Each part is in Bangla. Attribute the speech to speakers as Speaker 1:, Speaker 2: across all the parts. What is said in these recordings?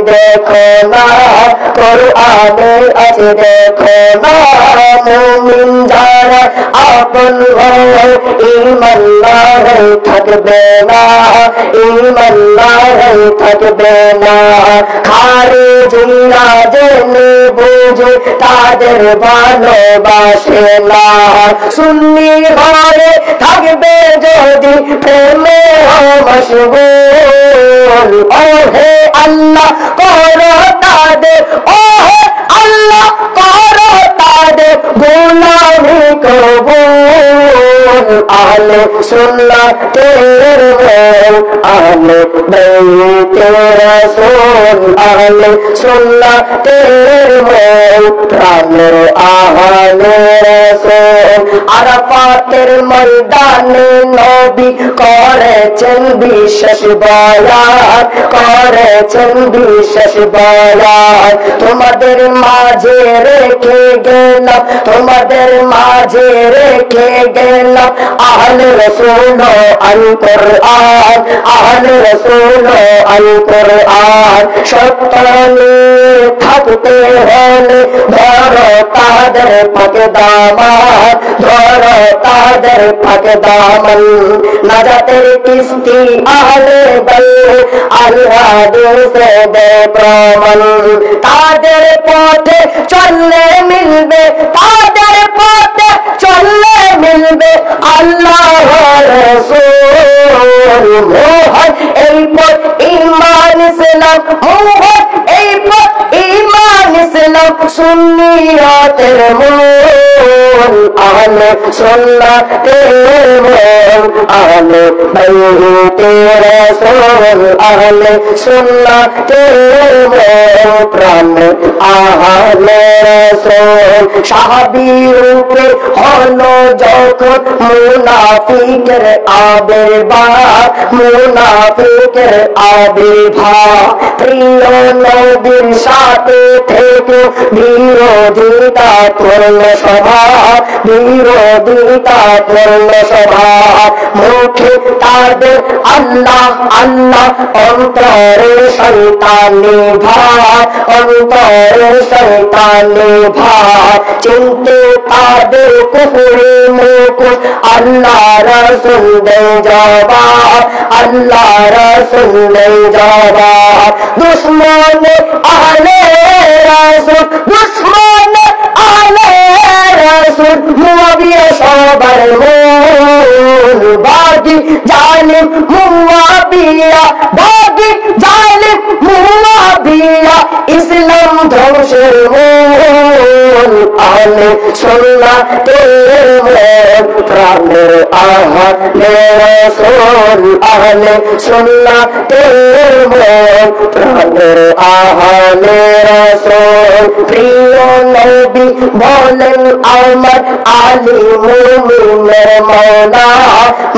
Speaker 1: দেখো না, কোরআনে আছে দেখো না, মুমিন যারা আপন হয় ঈমানদার থাকবে না, ঈমানদার থাকবে না। খারিজিরা জেনে বুঝে তাদের ভালোবাসে না, সুন্নি ঘরে থাকবে যদি প্রেমে মশগুল। ও হে আল্লাহ করো তাদের, ও হে আল্লাহ করো তাদের গোলামি কবুল। আহলে সুন্নাতের মূল, আহলে বাইতের রাসূল, আহলে সুন্নাতের মূল, প্রাণের আহলে রাসূল। আরাফাতের ময়দানে নবী করেছেন বিশেষ বয়ান, করেছেন বিশেষ বয়ান। তোমাদের মাঝে রেখে গেলাম, তোমাদের মাঝে রেখে গেলাম আহলে রাসূল আল কোরআন, আহলে রাসূল আল কোরআন। সত্য নিয়ে থাকতে হলে ধরো তাদের পাকে দামান, ধরো তাদের পাকে দামান। নাজাতের কিস্তি আহলে বাইত আল হাদিসে দে প্রমাণ। তাদের পথে চললে মিলবে, তাদের পথে চললে মিলবে আল্লাহর রাসূল। মোহন এই পথ ঈমান ইসলাম, মোহন এই পথ ঈমান ইসলাম, সুন্নিয়তের মূল। আহলে সুন্নাতের মূল, আহলে বাইতের রাসূল, আহলে সুন্নাতের মূল, প্রাণের আহলে রাসূল। সাহাবী রূপে হলো যখন মুনাফিকের আবির্ভাব, মুনাফিকের আবির্ভাব। প্রিয় নবীর সাথে থেকে বিরোধিতা করল স্বভাব, বিরোধিতা করল স্বভাব। মুখে তাদের আল্লাহ আল্লাহ, অন্তরে শয়তানি ভাব, অন্তরে শয়তানি ভাব। চিনতে তাদের কুফরি মুখোশ, আল্লাহ রাসূল দেয় জবাব, আল্লাহ রাসূল দেয় জবাব। দুশমনে আহলে রাসূল, দুশমনে আহলে রাসূল, মুআবিয়া সবার মূল। বাগী জালিম মুআবিয়া, বাগী জালিম মুআবিয়া, ইসলাম ধ্বংসের মূল। আহলে সুন্নাতের মূল, প্রাণের আহলে রাসূল, আহলে সুন্নাতের মূল, প্রাণের আহলে রাসূল। প্রিয় নবী বলেন আমার আলী মুমিনের মওলা,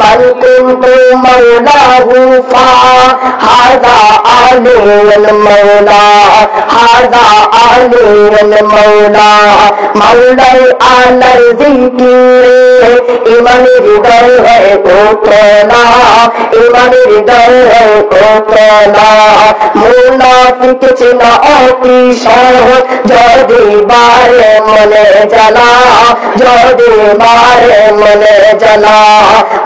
Speaker 1: মান কুনতু মাওলাহু ফাহাযা আলীয়ুল মাওলা, হাযা আলীয়ুল মাওলা। মাওলাই আলার জিকিরে ইমানের হৃদয় হয় উতলা, ইমানের হৃদয় হয় উতলা। মুনাফিক চেনা অতি সহজ, যদি বারে মনে জ্বালা, যদি বারে মনে জ্বালা।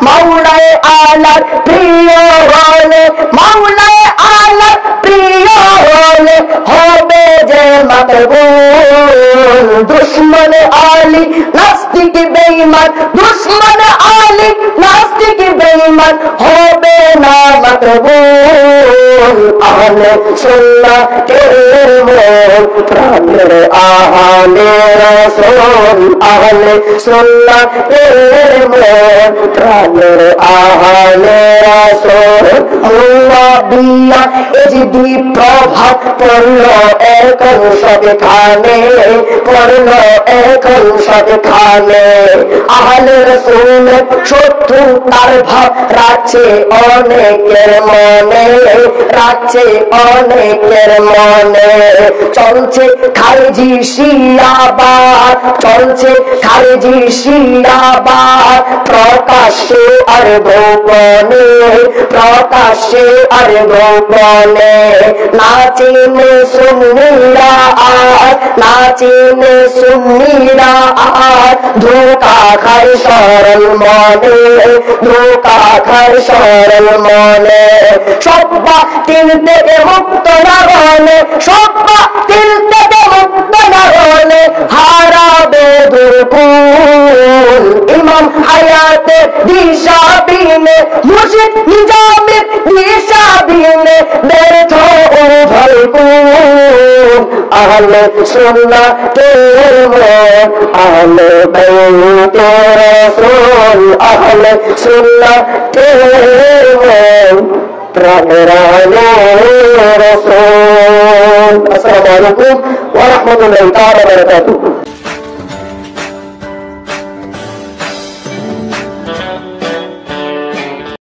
Speaker 1: মাওলাই আলার প্রিয় হলে, মাওলাই আলার প্রিয় হলে হবে যে মাকবুল। দুশমন আলী নাস্তিক বেঈমান, দুশমন আলী নাস্তিক বেঈমান, হবে না মাকবুল। আহলে সুন্নাতের মূল, প্রাণের আহলে রাসূল, আহলে সুন্নাতের মূল, প্রাণের আহলে রাসূল। মুআবিয়া এজিদি প্রভাব পড়ল এখন সবখানে, পড়ল এখন সবখানে। আহলে রাসূলের শত্রু তার ভাব রাখছে অনেকের মনে, লাগছে অনেকের মনে চলছে খারিজি শিয়াবাদ চলছে খারিজি শিয়াবাদ প্রকাশ্যে আর গোপনে প্রকাশ্যে আর গোপনে নাচিনে সুন্নিরা আর নাচিনে সুন্নিরা আর ধোকা খায় সরল মনে ধোকা খায় সরল মনে সব বাতিল থেকে মুক্ত না হলে সব বাতিল থেকে মুক্ত না হলে হারাবে দুর্গুণ ইমাম হায়াতের দিশা বিনে মুর্শিদ নিজামের দিশা বিনে ব্যর্থ ও ভরপুর আহলে সুন্নাতের মন আহলে বাইতের রাসূল আহলে সুন্নাতের মন প্রাণের আলো রাসূল। আসসালামু আলাইকুম ওয়া রাহমাতুল্লাহি ওয়া বারাকাতুহু।